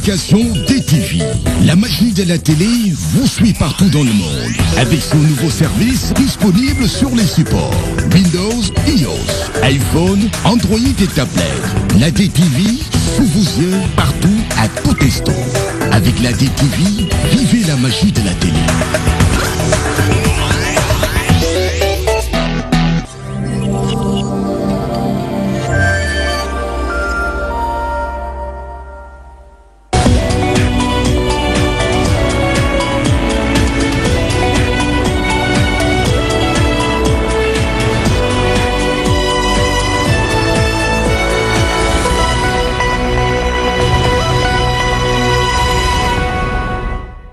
l'application DTV. La magie de la télé vous suit partout dans le monde avec son nouveau service disponible sur les supports Windows, iOS, iPhone, Android et tablette. La DTV sous vos yeux partout à tout instant. Avec la DTV, vivez la magie de la télé.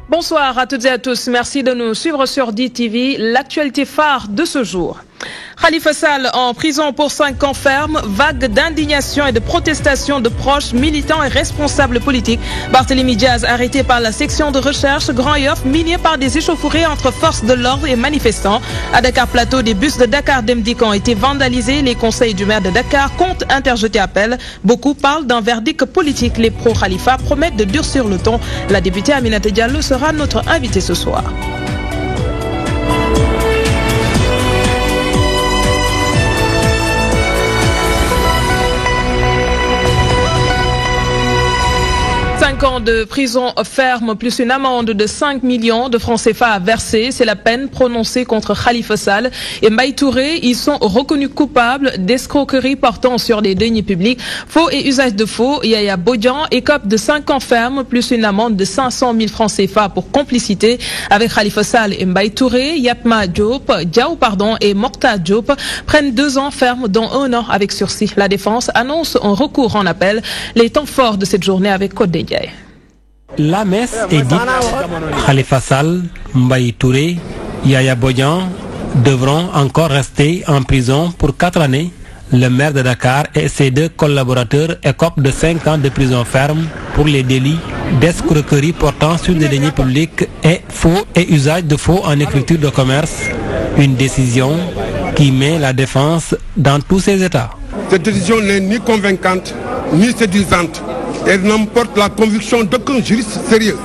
Bonsoir à toutes et à tous. Merci de nous suivre sur DTV. L'actualité phare de ce jour. Khalifa Sall en prison pour 5 ans ferme, vague d'indignation et de protestation de proches, militants et responsables politiques. Barthélémy Diaz arrêté par la section de recherche Grand Yoff, miné par des échauffourées entre forces de l'ordre et manifestants. À Dakar Plateau, des bus de Dakar Demdik ont été vandalisés. Les conseils du maire de Dakar comptent interjeter appel. Beaucoup parlent d'un verdict politique. Les pro-Khalifa promettent de durcir le ton. La députée Aminata Diallo sera notre invitée ce soir. Ans de prison ferme plus une amende de 5 millions de francs CFA à verser. C'est la peine prononcée contre Khalifa Sall et Mbaye Touré. Ils sont reconnus coupables d'escroquerie portant sur les deniers publics, faux et usage de faux. Yaya Bodian écope de 5 ans ferme plus une amende de 500 000 francs CFA pour complicité avec Khalifa Sall et Mbaye Touré. Yatma Diao et Morta Diop prennent 2 ans ferme dont 1 an avec sursis. La défense annonce un recours en appel. Les temps forts de cette journée avec Code Ndiaye. La messe est dite. Khalifa Sall, Mbaye Touré, Yaya Bodian devront encore rester en prison pour 4 années. Le maire de Dakar et ses 2 collaborateurs écopent de 5 ans de prison ferme pour les délits d'escroquerie portant sur des deniers publics et faux et usage de faux en écriture de commerce. Une décision qui met la défense dans tous ses états. Cette décision n'est ni convaincante ni séduisante. Elle n'emporte la conviction d'aucun juriste sérieux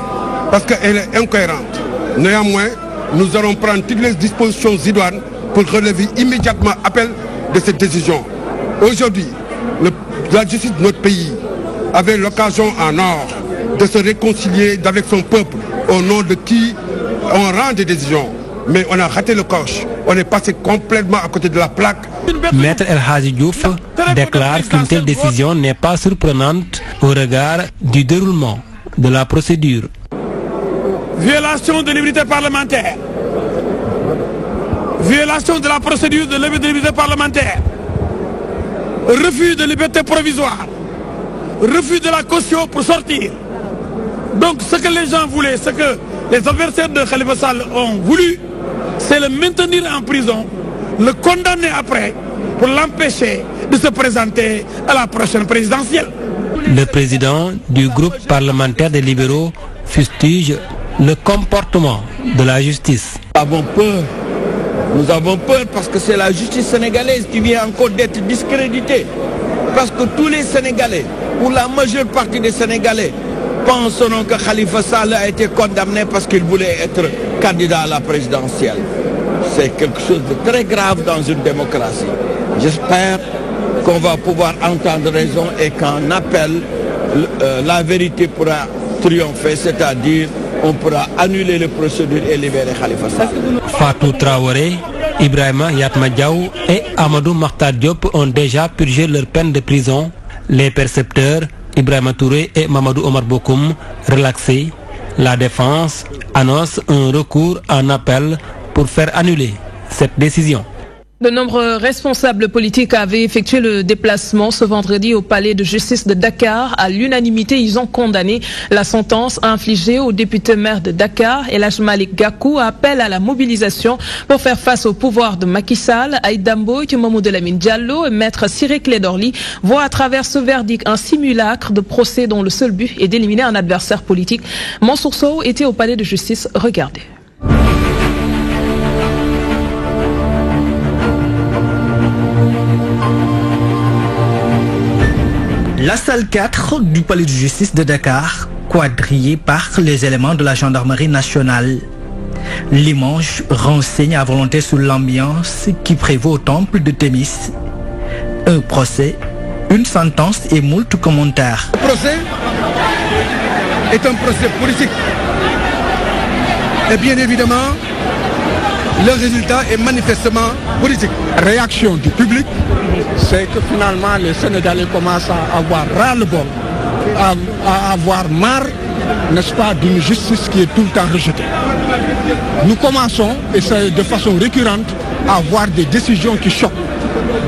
parce qu'elle est incohérente. Néanmoins, nous allons prendre toutes les dispositions idoines pour relever immédiatement appel de cette décision. Aujourd'hui, la justice de notre pays avait l'occasion en or de se réconcilier avec son peuple au nom de qui on rend des décisions. Mais on a raté le coche. On est passé complètement à côté de la plaque. Maître El Hadji Diouf déclare qu'une telle décision n'est pas surprenante au regard du déroulement de la procédure. Violation de liberté parlementaire. Violation de la procédure de liberté parlementaire. Refus de liberté provisoire. Refus de la caution pour sortir. Donc ce que les gens voulaient, ce que les adversaires de Khalifa Sall ont voulu, c'est le maintenir en prison, le condamner après pour l'empêcher de se présenter à la prochaine présidentielle. Le président du groupe parlementaire des libéraux fustige le comportement de la justice. Nous avons peur parce que c'est la justice sénégalaise qui vient encore d'être discréditée. Parce que tous les Sénégalais, ou la majeure partie des Sénégalais, penseront que Khalifa Sall a été condamné parce qu'il voulait être candidat à la présidentielle. C'est quelque chose de très grave dans une démocratie. J'espère qu'on va pouvoir entendre raison et qu'en appel, la vérité pourra triompher, c'est-à-dire on pourra annuler les procédures et libérer Khalifa Sall. Fatou Traoré, Ibrahima Yatma Diaw et Amadou Mahtar Diop ont déjà purgé leur peine de prison. Les percepteurs, Ibrahima Touré et Mamadou Omar Bokoum, relaxés. La défense annonce un recours en appel pour faire annuler cette décision. De nombreux responsables politiques avaient effectué le déplacement ce vendredi au palais de justice de Dakar. À l'unanimité, ils ont condamné la sentence infligée au député maire de Dakar. El Hadj Malick Gakou appelle à la mobilisation pour faire face au pouvoir de Macky Sall. Aïda Mbodj, Mamadou Lamine Diallo et maître Ciré Clédor Ly voient à travers ce verdict un simulacre de procès dont le seul but est d'éliminer un adversaire politique. Mansour Sow était au palais de justice. Regardez. La salle 4 du palais de justice de Dakar quadrillé par les éléments de la gendarmerie nationale. L'image renseigne à volonté sur l'ambiance qui prévaut au temple de Thémis. Un procès, une sentence et moult commentaires. Le procès est un procès politique. Et bien évidemment, le résultat est manifestement politique. La réaction du public, c'est que finalement les Sénégalais commencent à avoir ras-le-bol, à avoir marre, n'est-ce pas, d'une justice qui est tout le temps rejetée. Nous commençons, et c'est de façon récurrente, à avoir des décisions qui choquent,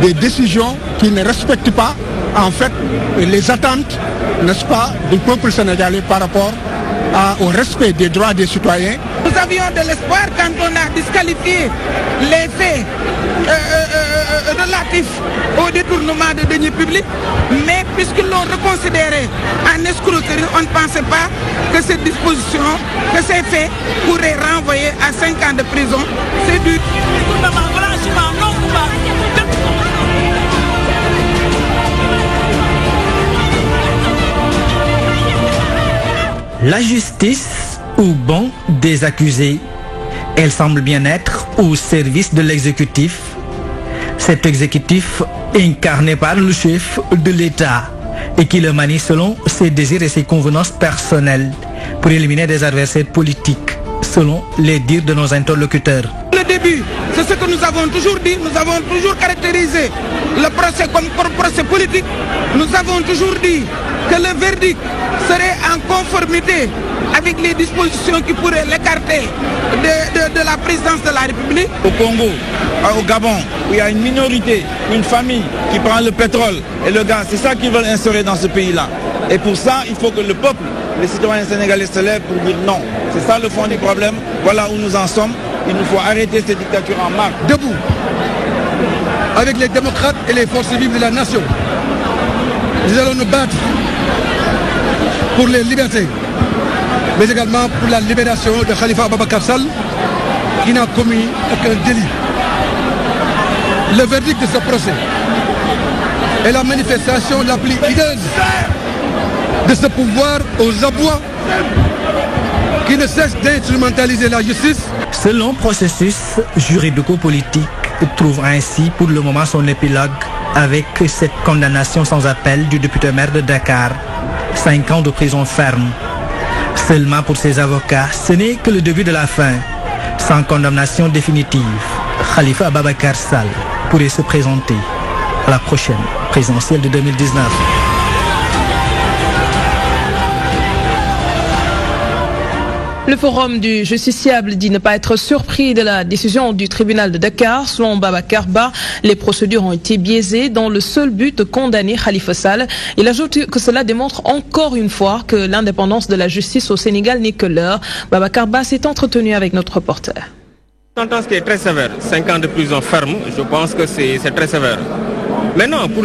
des décisions qui ne respectent pas, en fait, les attentes, n'est-ce pas, du peuple sénégalais par rapport au respect des droits des citoyens. Nous avions de l'espoir quand on a disqualifié les faits relatifs au détournement de deniers publics, mais puisqu'ils l'ont reconsidéré en escroquerie, on ne pensait pas que cette disposition, que ces faits pourraient renvoyer à 5 ans de prison. C'est du La justice au banc des accusés. Elle semble bien être au service de l'exécutif. Cet exécutif incarné par le chef de l'État et qui le manie selon ses désirs et ses convenances personnelles pour éliminer des adversaires politiques, selon les dires de nos interlocuteurs. Le début, c'est ce que nous avons toujours dit, nous avons toujours caractérisé le procès comme procès politique. Nous avons toujours dit que le verdict serait en conformité avec les dispositions qui pourraient l'écarter de la présidence de la République. Au Congo, au Gabon, où il y a une minorité, une famille qui prend le pétrole et le gaz, c'est ça qu'ils veulent instaurer dans ce pays-là. Et pour ça, il faut que le peuple, les citoyens sénégalais se lèvent pour dire non. C'est ça le fond du problème. Voilà où nous en sommes. Il nous faut arrêter cette dictature en marche. Debout, avec les démocrates et les forces vives de la nation, nous allons nous battre pour les libertés, mais également pour la libération de Khalifa Ababakar Sall, qui n'a commis aucun délit. Le verdict de ce procès est la manifestation la plus hideuse de ce pouvoir aux abois qui ne cesse d'instrumentaliser la justice. Ce long processus juridico-politique trouve ainsi pour le moment son épilogue avec cette condamnation sans appel du député maire de Dakar. 5 ans de prison ferme. Seulement pour ses avocats, ce n'est que le début de la fin. Sans condamnation définitive, Khalifa Ababakar Sall pourrait se présenter à la prochaine présidentielle de 2019. Le forum du justiciable dit ne pas être surpris de la décision du tribunal de Dakar. Selon Babacar Ba, les procédures ont été biaisées dans le seul but de condamner Khalifa Sall. Il ajoute que cela démontre encore une fois que l'indépendance de la justice au Sénégal n'est que l'heure. Babacar Ba s'est entretenu avec notre reporter. Une sentence qui est très sévère, 5 ans de prison ferme, je pense que c'est très sévère. Maintenant, pour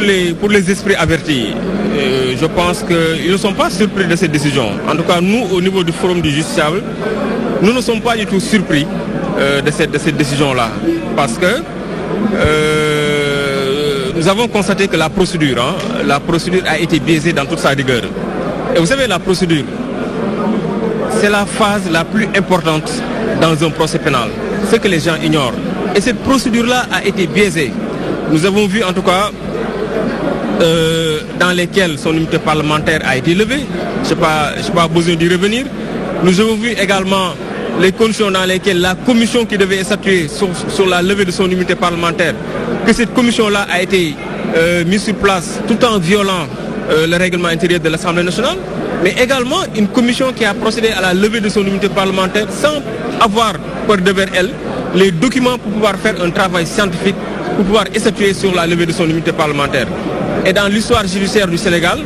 les esprits avertis, je pense qu'ils ne sont pas surpris de cette décision. En tout cas, nous, au niveau du forum du justiciable, nous ne sommes pas du tout surpris de cette décision-là. Parce que nous avons constaté que la procédure a été biaisée dans toute sa rigueur. Et vous savez, la procédure, c'est la phase la plus importante dans un procès pénal. Ce que les gens ignorent. Et cette procédure-là a été biaisée. Nous avons vu en tout cas dans lesquels son immunité parlementaire a été levée. Je n'ai pas besoin d'y revenir. Nous avons vu également les conditions dans lesquelles la commission qui devait statuer sur la levée de son immunité parlementaire, que cette commission-là a été mise sur place tout en violant le règlement intérieur de l'Assemblée nationale, mais également une commission qui a procédé à la levée de son immunité parlementaire sans avoir pour devers elle les documents pour pouvoir faire un travail scientifique, pour pouvoir statuer sur la levée de son immunité parlementaire. Et dans l'histoire judiciaire du Sénégal,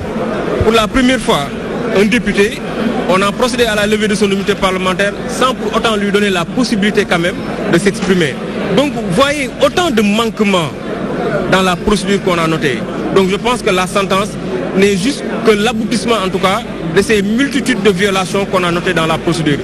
pour la première fois, un député, on a procédé à la levée de son immunité parlementaire sans pour autant lui donner la possibilité quand même de s'exprimer. Donc vous voyez autant de manquements dans la procédure qu'on a notée. Donc je pense que la sentence n'est juste que l'aboutissement en tout cas de ces multitudes de violations qu'on a notées dans la procédure.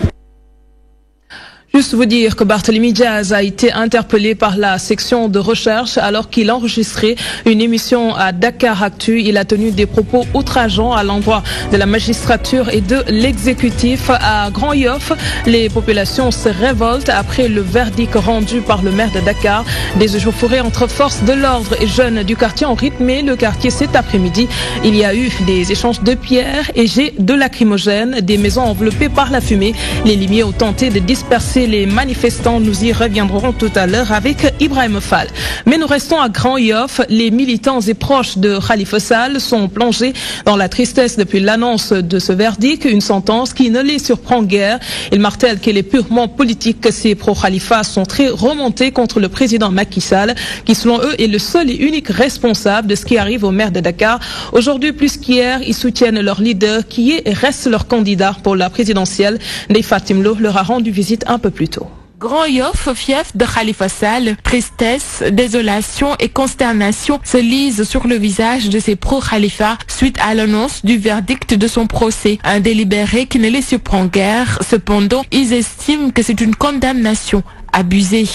Plus vous dire que Barthélémy Diaz a été interpellé par la section de recherche alors qu'il enregistrait une émission à Dakar Actu. Il a tenu des propos outrageants à l'endroit de la magistrature et de l'exécutif. À Grand Yoff, les populations se révoltent après le verdict rendu par le maire de Dakar. Des échauffourées entre forces de l'ordre et jeunes du quartier ont rythmé le quartier cet après-midi. Il y a eu des échanges de pierres et jets de lacrymogènes, des maisons enveloppées par la fumée. Les limiers ont tenté de disperser les manifestants. Nous y reviendrons tout à l'heure avec Ibrahim Fall. Mais nous restons à Grand Yoff. Les militants et proches de Khalifa Sall sont plongés dans la tristesse depuis l'annonce de ce verdict, une sentence qui ne les surprend guère. Ils martèlent qu'elle est purement politique. Ces pro-Khalifa sont très remontés contre le président Macky Sall, qui selon eux est le seul et unique responsable de ce qui arrive au maire de Dakar. Aujourd'hui, plus qu'hier, ils soutiennent leur leader qui est et reste leur candidat pour la présidentielle. Ndeye Fatim Lo leur a rendu visite un peu plus tôt. Grand Yoff, fief de Khalifa Sall, tristesse, désolation et consternation se lisent sur le visage de ces pro-Khalifa suite à l'annonce du verdict de son procès. Un délibéré qui ne les surprend guère. Cependant, ils estiment que c'est une condamnation abusée.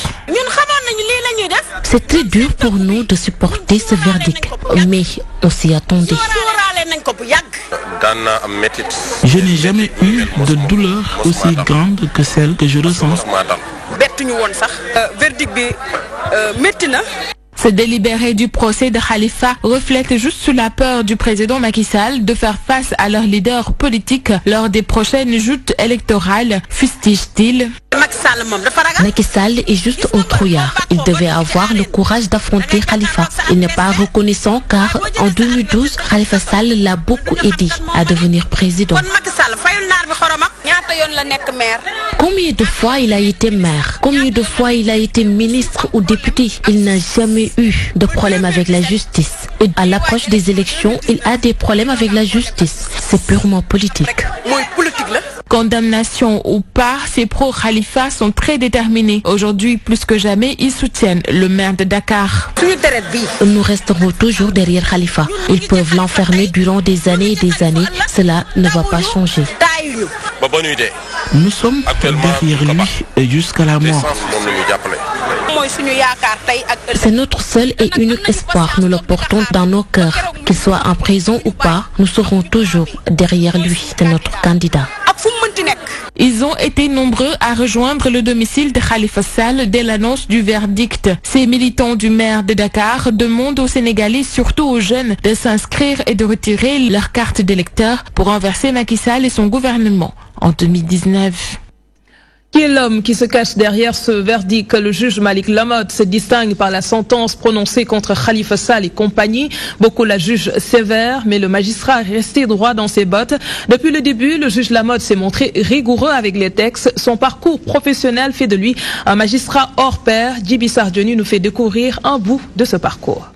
C'est très dur pour nous de supporter ce verdict, mais on s'y attendait. Je n'ai jamais eu de douleur aussi grande que celle que je ressens. Ce délibéré du procès de Khalifa reflète juste la peur du président Macky Sall de faire face à leur leader politique lors des prochaines joutes électorales, fustige-t-il. Macky Sall est juste un trouillard. Il devait avoir le courage d'affronter Khalifa. Il n'est pas reconnaissant car en 2012, Khalifa Sall l'a beaucoup aidé à devenir président. Combien de fois il a été maire? Combien de fois il a été ministre ou député? Il n'a jamais eu de problème avec la justice. Et à l'approche des élections, il a des problèmes avec la justice. C'est purement politique. Condamnation ou pas, ces pro-Khalifa sont très déterminés. Aujourd'hui, plus que jamais, ils soutiennent le maire de Dakar. Nous resterons toujours derrière Khalifa. Ils peuvent l'enfermer durant des années et des années. Cela ne va pas changer. Nous sommes derrière lui jusqu'à la mort. C'est notre seul et unique espoir. Nous le portons dans nos cœurs. Qu'il soit en prison ou pas, nous serons toujours derrière lui. C'est notre candidat. Ils ont été nombreux à rejoindre le domicile de Khalifa Sall dès l'annonce du verdict. Ces militants du maire de Dakar demandent aux Sénégalais, surtout aux jeunes, de s'inscrire et de retirer leur carte d'électeur pour renverser Macky Sall et son gouvernement en 2019. Qui est l'homme qui se cache derrière ce verdict? Le juge Malik Lamotte se distingue par la sentence prononcée contre Khalifa Sall et compagnie. Beaucoup la jugent sévère, mais le magistrat est resté droit dans ses bottes. Depuis le début, le juge Lamotte s'est montré rigoureux avec les textes. Son parcours professionnel fait de lui un magistrat hors pair. Djibi Sardioni nous fait découvrir un bout de ce parcours.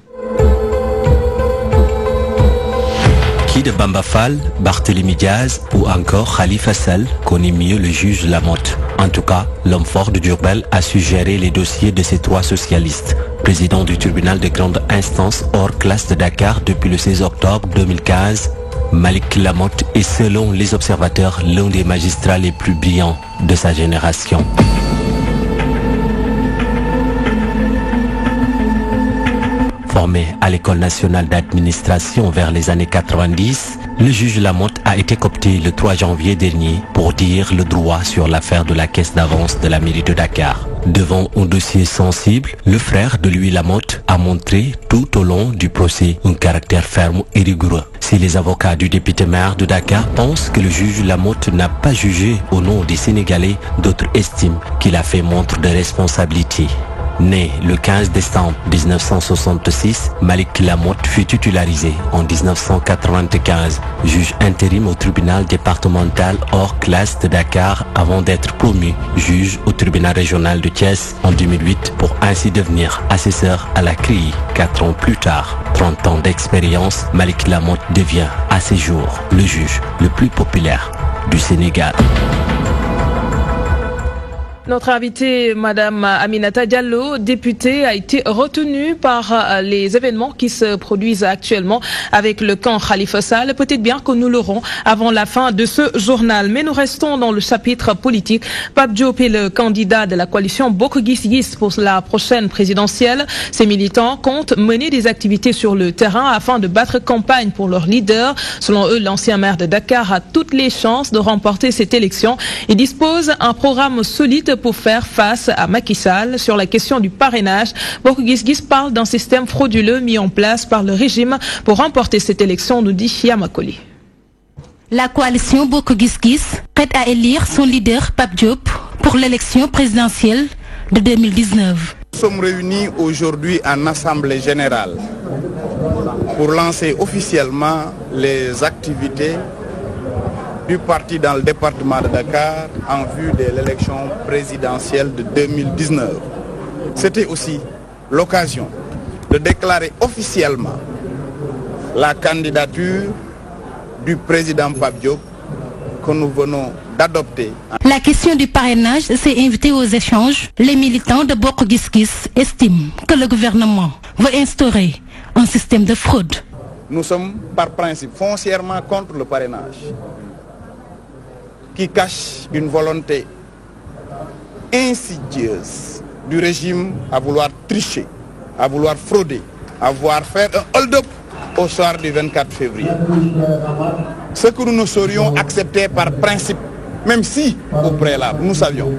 De Bamba Fall, Barthélémy Diaz ou encore Khalifa Sall connaît mieux le juge Lamotte. En tout cas, l'homme fort de Diourbel a su gérer les dossiers de ces trois socialistes. Président du tribunal de grande instance hors classe de Dakar depuis le 16 octobre 2015, Malik Lamotte est selon les observateurs l'un des magistrats les plus brillants de sa génération. Formé à l'École nationale d'administration vers les années 90, le juge Lamotte a été coopté le 3 janvier dernier pour dire le droit sur l'affaire de la caisse d'avance de la mairie de Dakar. Devant un dossier sensible, le frère de Louis Lamotte a montré tout au long du procès un caractère ferme et rigoureux. Si les avocats du député maire de Dakar pensent que le juge Lamotte n'a pas jugé au nom des Sénégalais, d'autres estiment qu'il a fait montre de responsabilité. Né le 15 décembre 1966, Malik Lamotte fut titularisé en 1995, juge intérim au tribunal départemental hors classe de Dakar avant d'être promu juge au tribunal régional de Thiès en 2008 pour ainsi devenir assesseur à la CRI 4 ans plus tard. 30 ans d'expérience, Malik Lamotte devient à ses jours le juge le plus populaire du Sénégal. Notre invitée, Madame Aminata Diallo, députée, a été retenue par les événements qui se produisent actuellement avec le camp Khalifa Sall. Peut-être bien que nous l'aurons avant la fin de ce journal. Mais nous restons dans le chapitre politique. Pape Diop est le candidat de la coalition Bokk Gis Gis pour la prochaine présidentielle. Ses militants comptent mener des activités sur le terrain afin de battre campagne pour leur leader. Selon eux, l'ancien maire de Dakar a toutes les chances de remporter cette élection. Il dispose d'un programme solide pour faire face à Macky Sall. Sur la question du parrainage, Bokk Gis Gis parle d'un système frauduleux mis en place par le régime pour remporter cette élection, nous dit Yamakoli. La coalition Bokk Gis Gis prête à élire son leader Pape Diop pour l'élection présidentielle de 2019. Nous sommes réunis aujourd'hui en assemblée générale pour lancer officiellement les activités du parti dans le département de Dakar en vue de l'élection présidentielle de 2019. C'était aussi l'occasion de déclarer officiellement la candidature du président Pape Diop que nous venons d'adopter. La question du parrainage s'est invitée aux échanges. Les militants de Bokk Gis Gis estiment que le gouvernement veut instaurer un système de fraude. Nous sommes par principe foncièrement contre le parrainage, qui cache une volonté insidieuse du régime à vouloir tricher, à vouloir frauder, à vouloir faire un hold-up au soir du 24 février. Ce que nous ne saurions accepter par principe, même si au préalable nous savions,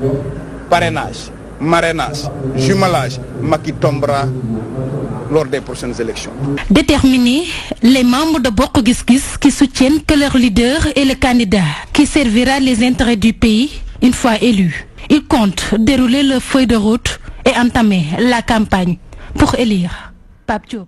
parrainage, marrainage, jumelage, Macky tombera lors des prochaines élections. Déterminés, les membres de Bokk Gis Gis qui soutiennent que leur leader est le candidat qui servira les intérêts du pays une fois élu. Ils comptent dérouler leur feuille de route et entamer la campagne pour élire Pape Diop.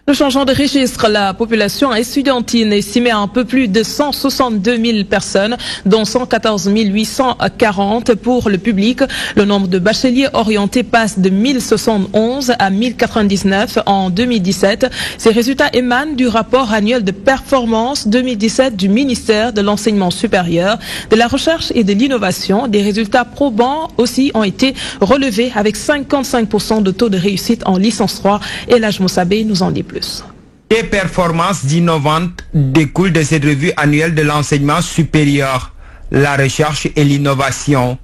Nous changeons de registre. La population estudiantine est estimée à un peu plus de 162 000 personnes, dont 114 840 pour le public. Le nombre de bacheliers orientés passe de 1071 à 1099 en 2017. Ces résultats émanent du rapport annuel de performance 2017 du ministère de l'Enseignement supérieur, de la Recherche et de l'Innovation. Des résultats probants aussi ont été relevés avec 55% de taux de réussite en licence 3. Et Elhadj Moussabé nous en dit plus. Les performances innovantes découlent de cette revue annuelle de l'enseignement supérieur, la recherche et l'innovation.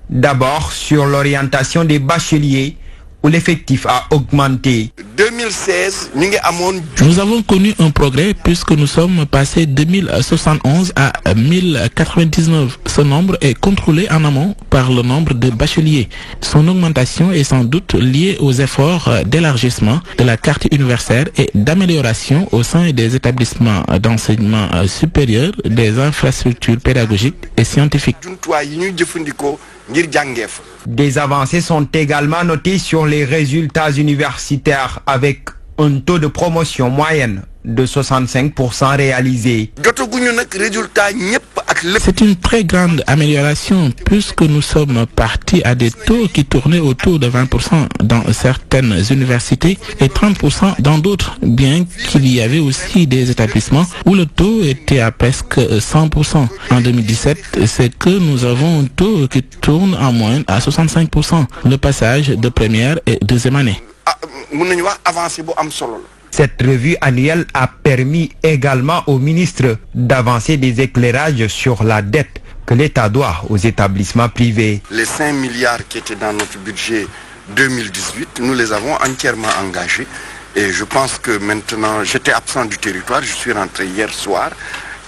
D'abord sur l'orientation des bacheliers où l'effectif a augmenté. 2016, nous avons connu un progrès puisque nous sommes passés de 1071 à 1099. Ce nombre est contrôlé en amont par le nombre de bacheliers. Son augmentation est sans doute liée aux efforts d'élargissement de la carte universitaire et d'amélioration au sein des établissements d'enseignement supérieur, des infrastructures pédagogiques et scientifiques. Des avancées sont également notées sur les résultats universitaires avec un taux de promotion moyenne de 65% réalisé. C'est une très grande amélioration puisque nous sommes partis à des taux qui tournaient autour de 20% dans certaines universités et 30% dans d'autres, bien qu'il y avait aussi des établissements où le taux était à presque 100%. En 2017, c'est que nous avons un taux qui tourne en moyenne à 65%, le passage de première et deuxième année. Cette revue annuelle a permis également au ministre d'avancer des éclairages sur la dette que l'État doit aux établissements privés. Les 5 milliards qui étaient dans notre budget 2018, nous les avons entièrement engagés. Et je pense que maintenant, j'étais absent du territoire, je suis rentré hier soir.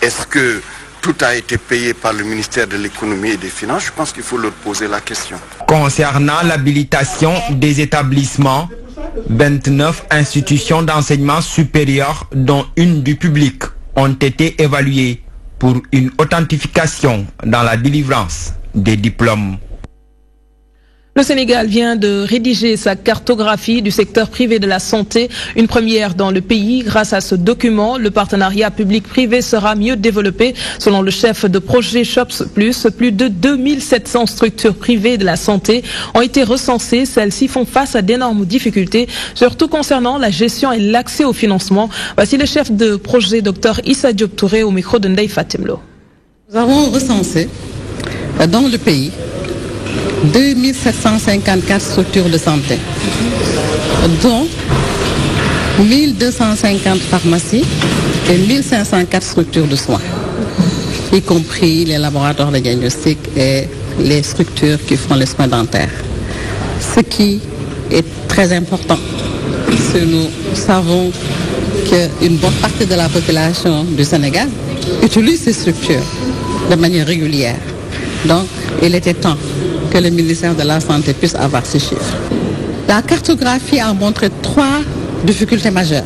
Est-ce que tout a été payé par le ministère de l'économie et des finances? Je pense qu'il faut leur poser la question. Concernant l'habilitation des établissements, 29 institutions d'enseignement supérieur, dont une du public, ont été évaluées pour une authentification dans la délivrance des diplômes. Le Sénégal vient de rédiger sa cartographie du secteur privé de la santé, une première dans le pays. Grâce à ce document, le partenariat public-privé sera mieux développé. Selon le chef de projet Shops Plus, plus de 2700 structures privées de la santé ont été recensées. Celles-ci font face à d'énormes difficultés, surtout concernant la gestion et l'accès au financement. Voici le chef de projet, Dr Issa Diop Touré, au micro de Ndeye Fatimlo. Nous avons recensé dans le pays 2754 structures de santé, dont 1250 pharmacies et 1504 structures de soins, y compris les laboratoires de diagnostic et les structures qui font les soins dentaires. Ce qui est très important, parce que nous savons qu'une bonne partie de la population du Sénégal utilise ces structures de manière régulière. Donc, il était temps que le ministère de la Santé puisse avoir ces chiffres. La cartographie a montré 3 difficultés majeures.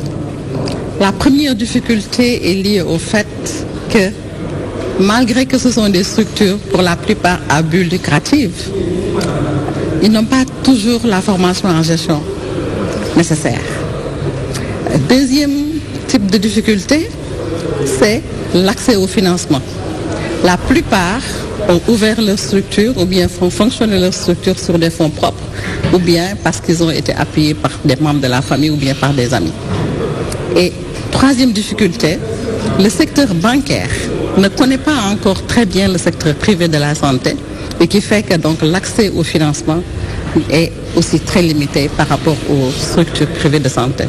La première difficulté est liée au fait que, malgré que ce sont des structures pour la plupart à but lucrative, ils n'ont pas toujours la formation en gestion nécessaire. Deuxième type de difficulté, c'est l'accès au financement. La plupart ont ouvert leur structure ou bien font fonctionner leur structure sur des fonds propres ou bien parce qu'ils ont été appuyés par des membres de la famille ou bien par des amis. Et troisième difficulté, le secteur bancaire ne connaît pas encore très bien le secteur privé de la santé et qui fait que donc l'accès au financement est aussi très limité par rapport aux structures privées de santé.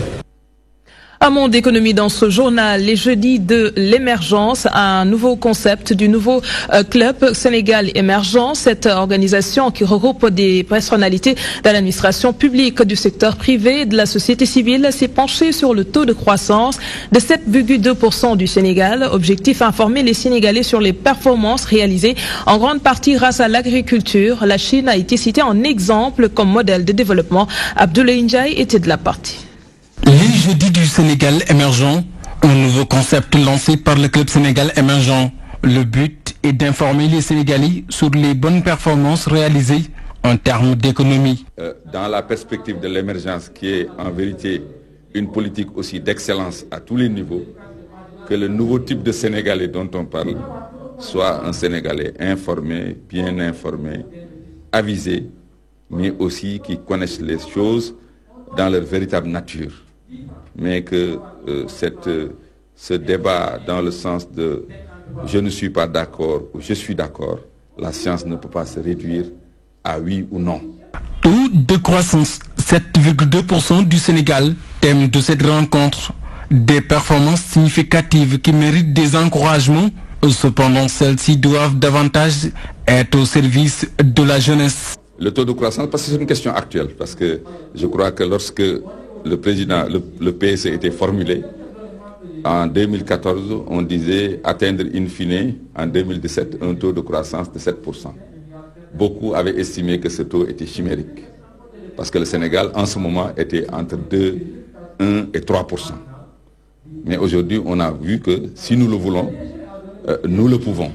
Un monde d'économie dans ce journal, les jeudis de l'émergence, un nouveau concept du nouveau club Sénégal émergent. Cette organisation qui regroupe des personnalités de l'administration publique, du secteur privé et de la société civile s'est penchée sur le taux de croissance de 7,2% du Sénégal. Objectif, informer les Sénégalais sur les performances réalisées en grande partie grâce à l'agriculture. La Chine a été citée en exemple comme modèle de développement. Abdoulaye Ndiaye était de la partie. Les jeudis du Sénégal émergent, un nouveau concept lancé par le club Sénégal émergent. Le but est d'informer les Sénégalais sur les bonnes performances réalisées en termes d'économie. Dans la perspective de l'émergence qui est en vérité une politique aussi d'excellence à tous les niveaux, que le nouveau type de Sénégalais dont on parle soit un Sénégalais informé, bien informé, avisé, mais aussi qui connaissent les choses dans leur véritable nature. Mais que ce débat dans le sens de je ne suis pas d'accord ou je suis d'accord, la science ne peut pas se réduire à oui ou non. Taux de croissance 7,2% du Sénégal, thème de cette rencontre, des performances significatives qui méritent des encouragements. Cependant, celles-ci doivent davantage être au service de la jeunesse. Le taux de croissance, parce que c'est une question actuelle, parce que je crois que lorsque le président, le PSE était formulé, en 2014, on disait atteindre in fine, en 2017, un taux de croissance de 7%. Beaucoup avaient estimé que ce taux était chimérique, parce que le Sénégal, en ce moment, était entre 2, 1 et 3%. Mais aujourd'hui, on a vu que si nous le voulons, nous le pouvons.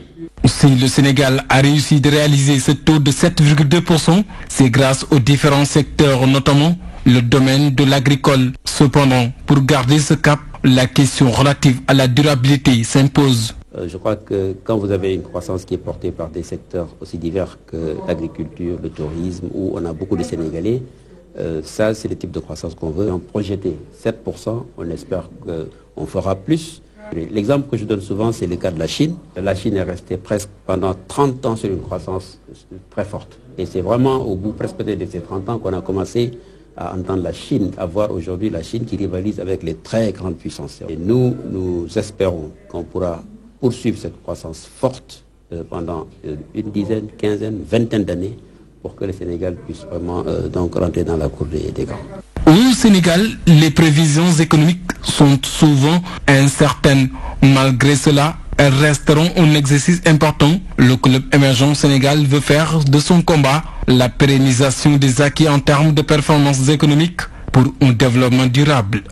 Si le Sénégal a réussi de réaliser ce taux de 7,2%, c'est grâce aux différents secteurs, notamment le domaine de l'agricole. Cependant, pour garder ce cap, la question relative à la durabilité s'impose. Je crois que quand vous avez une croissance qui est portée par des secteurs aussi divers que l'agriculture, le tourisme, où on a beaucoup de Sénégalais, ça c'est le type de croissance qu'on veut. On projetait 7%, on espère qu'on fera plus. L'exemple que je donne souvent, c'est le cas de la Chine. La Chine est restée presque pendant 30 ans sur une croissance très forte. Et c'est vraiment au bout presque de ces 30 ans qu'on a commencé à entendre la Chine, à voir aujourd'hui la Chine qui rivalise avec les très grandes puissances. Et nous espérons qu'on pourra poursuivre cette croissance forte pendant une dizaine, quinzaine, vingtaine d'années pour que le Sénégal puisse vraiment donc rentrer dans la cour des grands. Au Sénégal, les prévisions économiques sont souvent incertaines. Malgré cela, elles resteront un exercice important. Le club émergent Sénégal veut faire de son combat la pérennisation des acquis en termes de performances économiques pour un développement durable.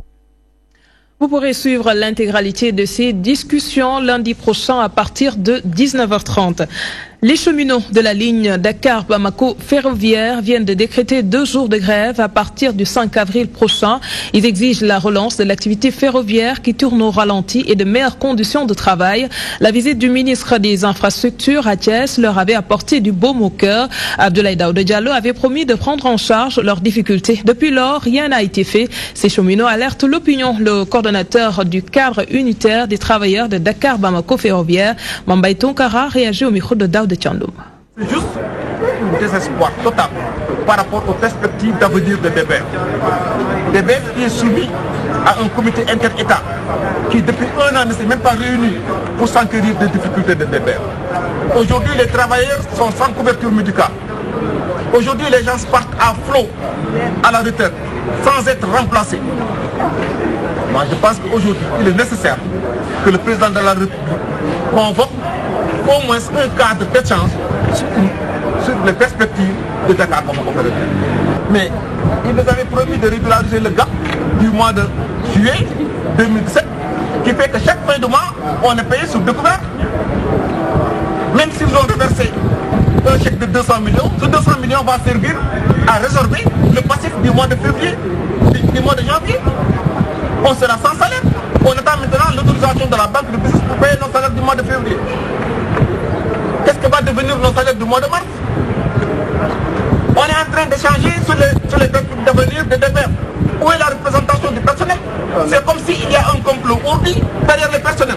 Vous pourrez suivre l'intégralité de ces discussions lundi prochain à partir de 19h30. Les cheminots de la ligne Dakar-Bamako ferroviaire viennent de décréter 2 jours de grève à partir du 5 avril prochain. Ils exigent la relance de l'activité ferroviaire qui tourne au ralenti et de meilleures conditions de travail. La visite du ministre des Infrastructures à Thiès leur avait apporté du baume au cœur. Abdoulaye Daouda Diallo avait promis de prendre en charge leurs difficultés. Depuis lors, rien n'a été fait. Ces cheminots alertent l'opinion. Le coordonnateur du cadre unitaire des travailleurs de Dakar-Bamako ferroviaire, Mambay Tonkara, réagit au micro de Daouda. C'est juste un désespoir total par rapport aux perspectives d'avenir de DBF. DBF qui est soumis à un comité inter-État qui depuis un an ne s'est même pas réuni pour s'enquérir des difficultés de DBF. Aujourd'hui, les travailleurs sont sans couverture médicale. Aujourd'hui, les gens partent à flot à la retraite sans être remplacés. Moi, je pense qu'aujourd'hui, il est nécessaire que le président de la République convoque au moins un cadre d'échange sur les perspectives de Dakar comme opérateur. Mais il nous avait promis de régulariser le gap du mois de juillet 2017, qui fait que chaque fin de mois, on est payé sur découvert. Même s'ils ont reversé un chèque de 200 millions, ce 200 millions va servir à résorber le passif du mois de février, du mois de janvier. On sera sans salaire. On attend maintenant l'autorisation de la banque de business pour payer nos salaires du mois de février. Qu'est-ce que va devenir nos salaires du mois de mars? On est en train d'échanger sur les perspectives d'avenir de DBF. Où est la représentation du personnel? C'est comme s'il y a un complot ourdi derrière les personnels.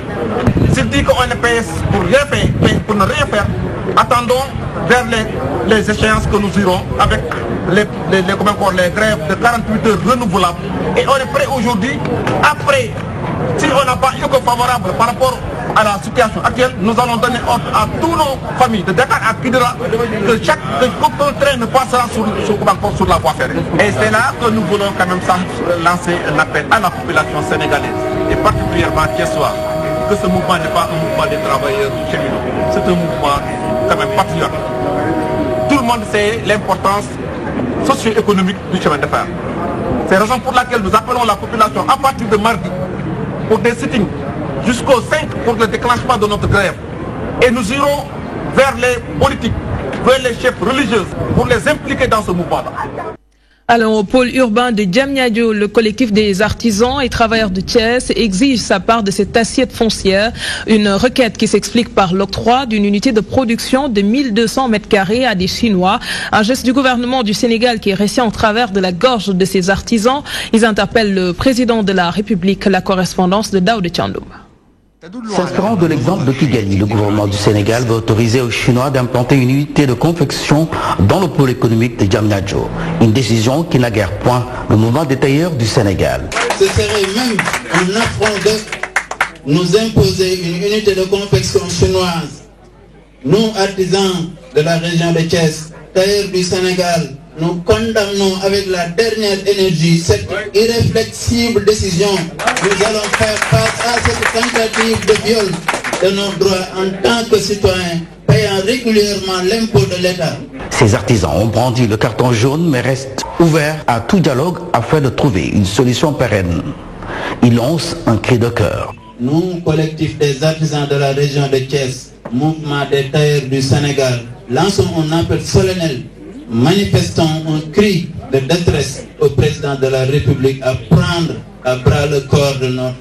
S'il dit qu'on est payé pour rien faire, pour ne rien faire, attendons vers les échéances que nous irons avec les grèves de 48 heures renouvelables. Et on est prêt aujourd'hui, après, si on n'a pas écho favorable par rapport à la situation actuelle, nous allons donner ordre à toutes nos familles de Dakar à Kidira que aucun train ne passera sur la voie ferrée. Et c'est là que nous voulons quand même lancer un appel à la population sénégalaise et particulièrement thiessoise, que ce mouvement n'est pas un mouvement des travailleurs cheminots, c'est un mouvement quand même patriote. Tout le monde sait l'importance socio-économique du chemin de fer. C'est la raison pour laquelle nous appelons la population à partir de mardi pour des sittings jusqu'au 5 pour le déclenchement de notre grève. Et nous irons vers les politiques, vers les chefs religieux pour les impliquer dans ce mouvement-là. Alors, au pôle urbain de Diamniadio, le collectif des artisans et travailleurs de Thiès exige sa part de cette assiette foncière. Une requête qui s'explique par l'octroi d'une unité de production de 1200 m² à des Chinois. Un geste du gouvernement du Sénégal qui est resté en travers de la gorge de ces artisans. Ils interpellent le président de la République, la correspondance de Daoud Tchandoum. S'inspirant de l'exemple de Kigali, le gouvernement du Sénégal va autoriser aux Chinois d'implanter une unité de confection dans le pôle économique de Diamniadio. Une décision qui n'a guère point le mouvement des tailleurs du Sénégal. Ce serait même un affront de nous imposer une unité de confection chinoise. Nous, artisans de la région de Thiès, tailleurs du Sénégal, nous condamnons avec la dernière énergie cette irréflexible décision. Nous allons faire face à cette tentative de viol de nos droits en tant que citoyens payant régulièrement l'impôt de l'État. Ces artisans ont brandi le carton jaune mais restent ouverts à tout dialogue afin de trouver une solution pérenne. Ils lancent un cri de cœur. Nous, collectif des artisans de la région de Thiès, mouvement des tailleurs du Sénégal, lançons un appel solennel. Manifestons un cri de détresse au président de la République à prendre à bras le corps de notre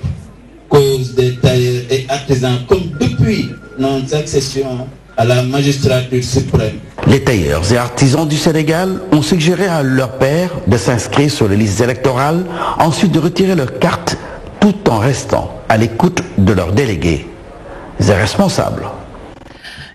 cause des tailleurs et artisans comme depuis notre accession à la magistrature suprême. Les tailleurs et artisans du Sénégal ont suggéré à leur père de s'inscrire sur les listes électorales, ensuite de retirer leur carte tout en restant à l'écoute de leurs délégués et responsables.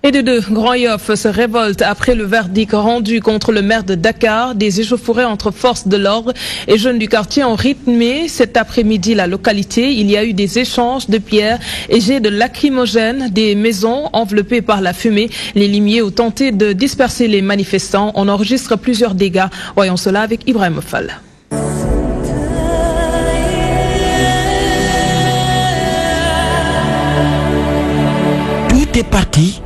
Et de Grand Yoff se révolte après le verdict rendu contre le maire de Dakar. Des échauffourées entre forces de l'ordre et jeunes du quartier ont rythmé cet après-midi la localité. Il y a eu des échanges de pierres et jets de lacrymogènes, des maisons enveloppées par la fumée. Les limiers ont tenté de disperser les manifestants. On enregistre plusieurs dégâts. Voyons cela avec Ibrahim Fall. Tout est parti